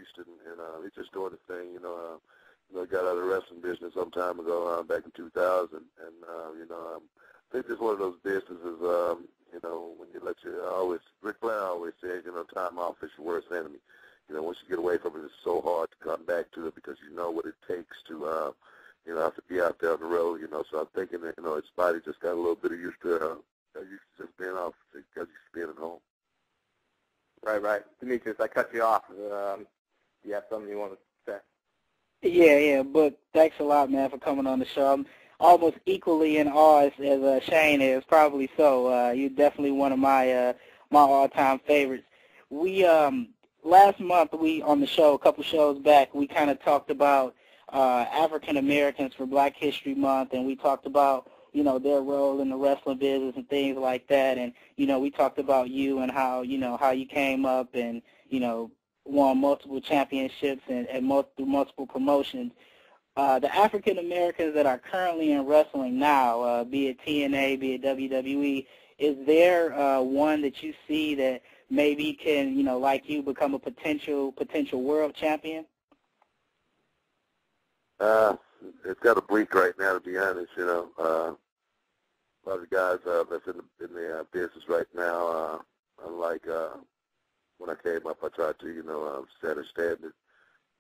East, and he's just doing his thing. He got out of the wrestling business some time ago, back in 2000, and I think it's one of those businesses. When you Rick Flair always says, time off is your worst enemy. Once you get away from it, it's so hard to come back to it because you know what it takes to, have to be out there on the road. So I'm thinking that, his body just got a little bit used to just being off, because he's being at home. Right. Demetrius, I cut you off. Do you have something you want to say? Yeah, but thanks a lot, man, for coming on the show. I'm almost equally in awe as Shane is, probably so. You're definitely one of my all-time favorites. We last month on the show, a couple shows back, we kind of talked about African Americans for Black History Month, and we talked about their role in the wrestling business and things like that, and we talked about you and how you came up and won multiple championships and through multiple promotions. The African Americans that are currently in wrestling now, be it TNA, be it WWE, is there one that you see that maybe can, like you, become a potential world champion? It's got a blink right now, to be honest. A lot of the guys that's in the business right now, unlike when I came up, I tried to, set a standard,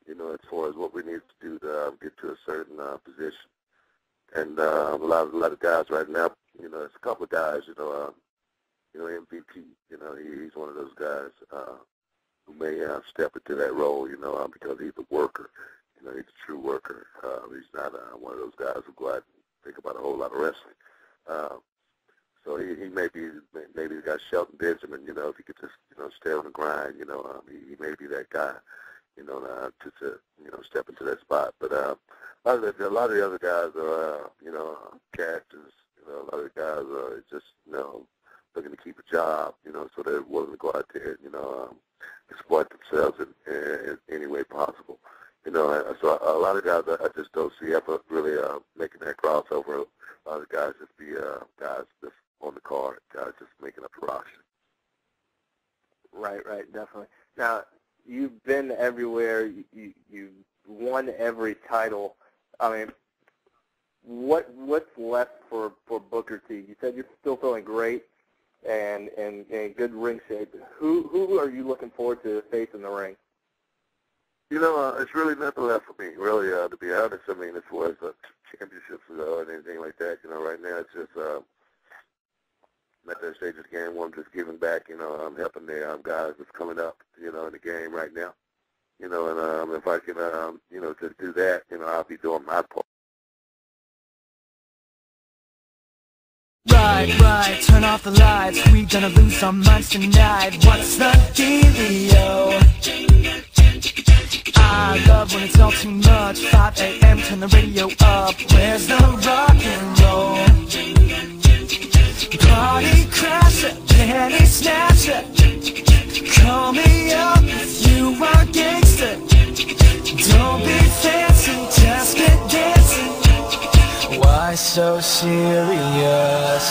as far as what we need to do to get to a certain position. And a lot of guys right now, there's a couple of guys, MVP, he's one of those guys who may step into that role, because he's a worker. He's a true worker. He's not one of those guys who go out and think about a whole lot of wrestling. So he may be the guy Shelton Benjamin, if he could just, stay on the grind, he may be that guy, to step into that spot. But a lot of the other guys are, characters, a lot of the guys are just, looking to keep a job, so they're willing to go out there and, exploit themselves in any way possible. So a lot of guys I just don't see ever really making that crossover. A lot of guys just be guys just on the card, guys just making up the roster. Right, definitely. Now, you've been everywhere. You've won every title. I mean, what's left for Booker T? You said you're still feeling great and in good ring shape. Who are you looking forward to face in the ring? It's really nothing left for me, really, to be honest. I mean, as far as championships and anything like that, right now it's just at that stage of the game where I'm just giving back, I'm helping the guys that's coming up, in the game right now. And if I can, just do that, I'll be doing my part. Right, turn off the lights. We gonna lose our minds tonight. What's the dealio? I love when it's all too much. 5 a.m. turn the radio up. Where's the rock and roll? Party crasher, penny snatcher. Call me up if you are gangster. Don't be fancy, just get dancing. Why so serious?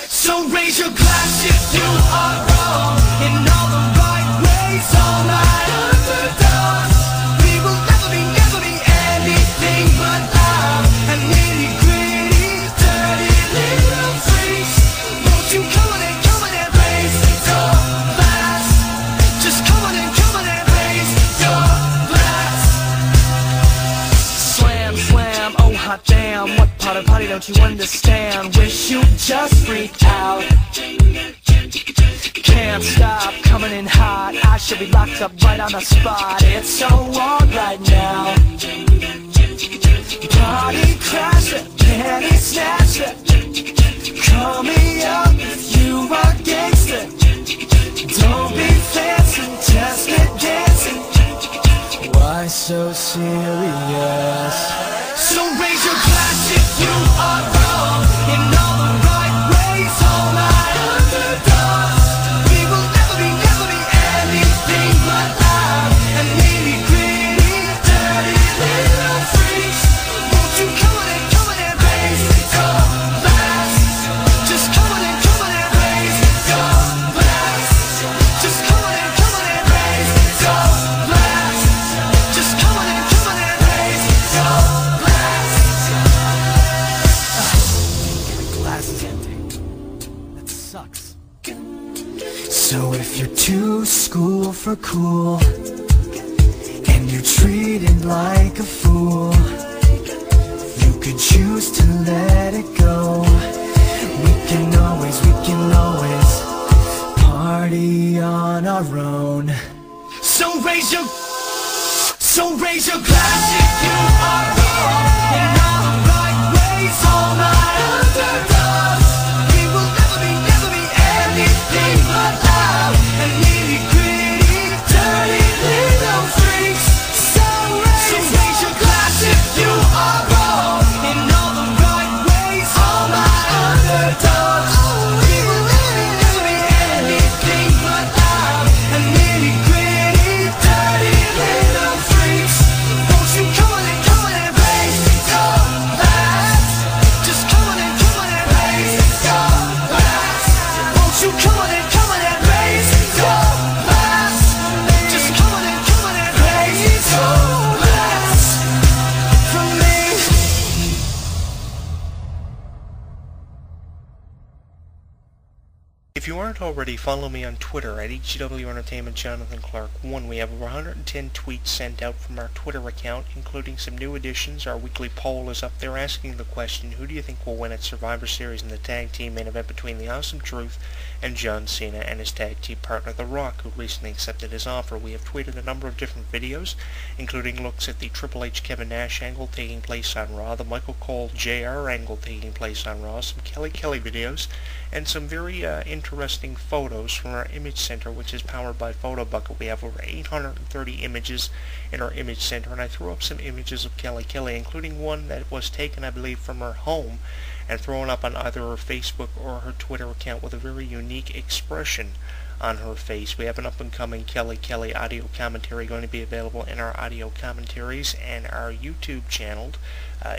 So raise your glass if you are wrong. In all the right ways, all night underdogs. We will never be anything but loud and nitty gritty, dirty little freaks. Won't you come on and raise your glass? Just come on and raise your glass. Slam, oh hot damn. What part of party don't you understand? Wish you just freaked out. Can't stop coming in hot. I should be locked up right on the spot. It's so on right now. Party crasher, penny snatcher. Call me up if you are gangster. Don't be fancy, just get dancing. Why so serious? So raise your glass if you are wrong. In all the right ways, all night underdogs. We will never be anything but loud and nitty gritty, dirty little freaks. Won't you come on and raise your glass? Just come on and raise So if you're too school for cool and you're treated like a fool, you could choose to let it go. We can always party on our own. So raise your glass if you are wrong in all the right ways. All my underdogs, we will never be anything but loud and nitty gritty, dirty little freaks. So raise your glass if you are wrong in all the right ways. All my underdogs, we will never be anything but loud and nitty gritty, dirty little freaks. Won't you come on and raise your glass? Just come on and raise your glass. Won't you come on and raise your glass? Just come on and raise your glass from me. If you aren't already, follow me on Twitter at HW Entertainment Jonathan Clarke 1. We have over 110 tweets sent out from our Twitter account, including some new additions. Our weekly poll is up there asking the question, who do you think will win at Survivor Series in the tag team main event between The Awesome Truth and John Cena and his tag team partner The Rock, who recently accepted his offer. We have tweeted a number of different videos, including looks at the Triple H Kevin Nash angle taking place on Raw, the Michael Cole JR angle taking place on Raw, some Kelly videos, and some very interesting photos from our image center, which is powered by PhotoBucket. We have over 830 images in our image center, and I threw up some images of Kelly, including one that was taken, I believe, from her home and thrown up on either her Facebook or her Twitter account with a very unique expression on her face. We have an up-and-coming Kelly audio commentary going to be available in our audio commentaries and our YouTube channel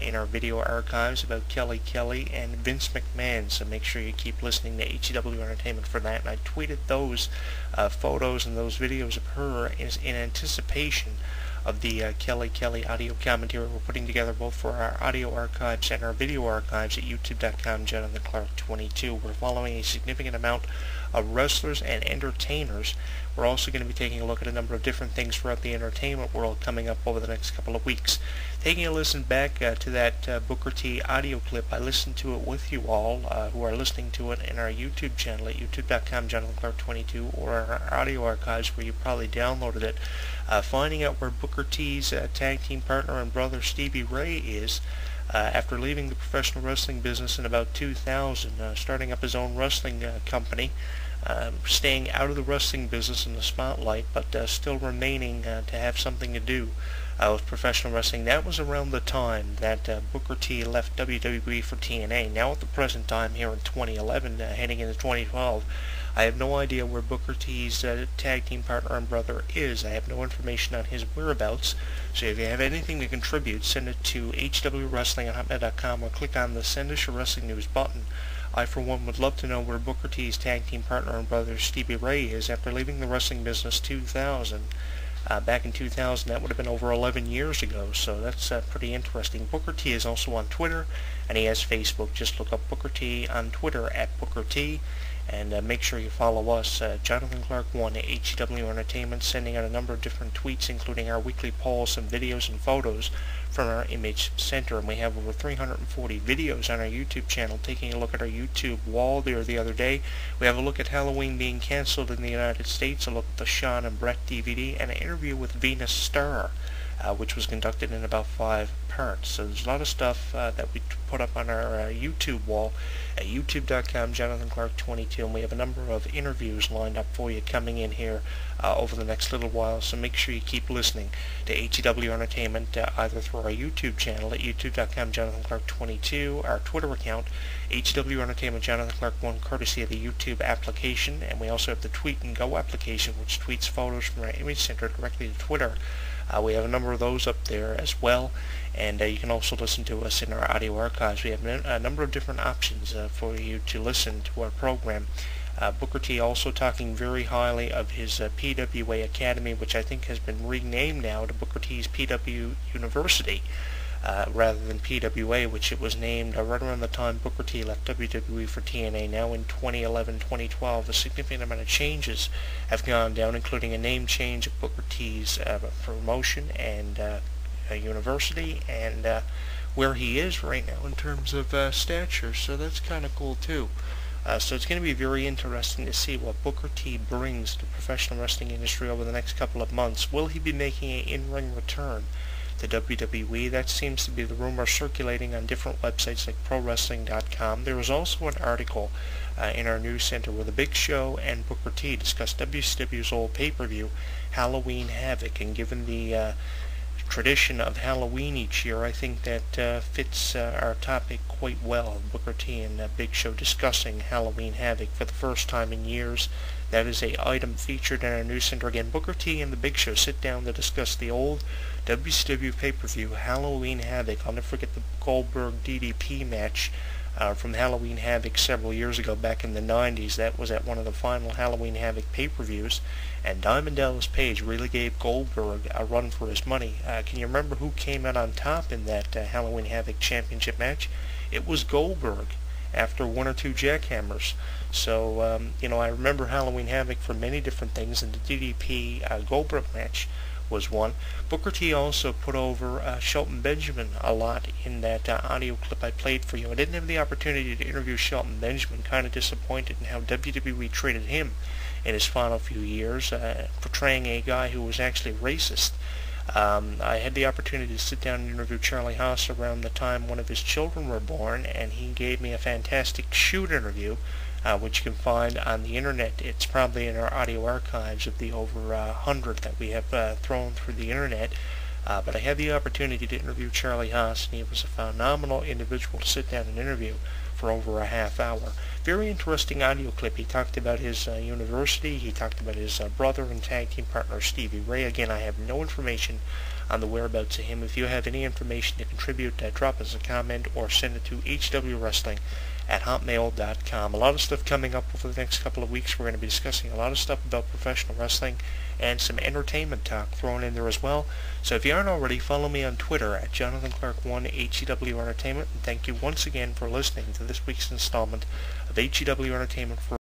in our video archives about Kelly and Vince McMahon, so make sure you keep listening to HW Entertainment for that. And I tweeted those photos and those videos of her in anticipation of the Kelly audio commentary we're putting together both for our audio archives and our video archives at youtube.com Jonathan Clarke 22. We're following a significant amount of wrestlers and entertainers. We're also going to be taking a look at a number of different things throughout the entertainment world coming up over the next couple of weeks. Taking a listen back to that Booker T audio clip, I listened to it with you all who are listening to it in our YouTube channel at youtube.com Jonathan Clarke 22 or our audio archives where you probably downloaded it. Finding out where Booker T's tag team partner and brother Stevie Ray is after leaving the professional wrestling business in about 2000, starting up his own wrestling company, staying out of the wrestling business in the spotlight, but still remaining to have something to do with professional wrestling. That was around the time that Booker T left WWE for TNA. Now at the present time here in 2011, heading into 2012, I have no idea where Booker T's tag team partner and brother is. I have no information on his whereabouts. So if you have anything to contribute, send it to hwwrestling@hotmail.com or click on the Send Us Your Wrestling News button. I, for one, would love to know where Booker T's tag team partner and brother Stevie Ray is after leaving the wrestling business 2000. Back in 2000, that would have been over 11 years ago, so that's pretty interesting. Booker T is also on Twitter, and he has Facebook. Just look up Booker T on Twitter at Booker T. And make sure you follow us, Jonathan Clarke 1 at HW Entertainment, sending out a number of different tweets, including our weekly polls, some videos and photos from our image center. And we have over 340 videos on our YouTube channel. Taking a look at our YouTube wall there the other day, we have a look at Halloween being canceled in the United States, a look at the Sean and Brett DVD, and an interview with Venus Starr, which was conducted in about 5 parts. So there's a lot of stuff that we put up on our YouTube wall at youtube.com Jonathan Clarke 22, and we have a number of interviews lined up for you coming in here over the next little while, so make sure you keep listening to HW Entertainment either through our YouTube channel at youtube.com Jonathan Clarke 22, our Twitter account HW Entertainment Jonathan Clarke 1, courtesy of the YouTube application, and we also have the Tweet and Go application, which tweets photos from our image center directly to Twitter. We have a number of those up there as well, and you can also listen to us in our audio archives. We have a number of different options for you to listen to our program. Booker T also talking very highly of his PWA Academy, which I think has been renamed now to Booker T's PW University. rather than PWA, which it was named right around the time Booker T left WWE for TNA. Now in 2011-2012, a significant amount of changes have gone down, including a name change of Booker T's promotion and university, and where he is right now in terms of stature, so that's kind of cool too. So it's going to be very interesting to see what Booker T brings to the professional wrestling industry over the next couple of months. Will he be making an in-ring return to WWE? That seems to be the rumor circulating on different websites like ProWrestling.com. There was also an article in our news center where the Big Show and Booker T discussed WCW's old pay-per-view, Halloween Havoc, and given the tradition of Halloween each year, I think that fits our topic quite well. Booker T and Big Show discussing Halloween Havoc for the first time in years. That is a item featured in our news center. Again, Booker T and the Big Show sit down to discuss the old WCW pay-per-view, Halloween Havoc. I'll never forget the Goldberg DDP match from Halloween Havoc several years ago back in the 90s. That was at one of the final Halloween Havoc pay-per-views, and Diamond Dallas Page really gave Goldberg a run for his money. Can you remember who came out on top in that Halloween Havoc championship match? It was Goldberg, after one or two jackhammers. So, I remember Halloween Havoc for many different things, and the DDP Goldberg match was one. Booker T also put over Shelton Benjamin a lot in that audio clip I played for you. I didn't have the opportunity to interview Shelton Benjamin, kind of disappointed in how WWE treated him in his final few years, portraying a guy who was actually racist. I had the opportunity to sit down and interview Charlie Haas around the time one of his children were born, and he gave me a fantastic shoot interview, which you can find on the internet. It's probably in our audio archives of the over 100 that we have thrown through the internet. But I had the opportunity to interview Charlie Haas, and he was a phenomenal individual to sit down and interview for over a half hour. Very interesting audio clip. He talked about his university. He talked about his brother and tag team partner Stevie Ray. Again, I have no information on the whereabouts of him. If you have any information to contribute, drop us a comment or send it to hwwrestling@hotmail.com. A lot of stuff coming up over the next couple of weeks. We're going to be discussing a lot of stuff about professional wrestling and some entertainment talk thrown in there as well. So if you aren't already, follow me on Twitter at JonathanClarke1 HEW Entertainment. And thank you once again for listening to this week's installment of HEW Entertainment for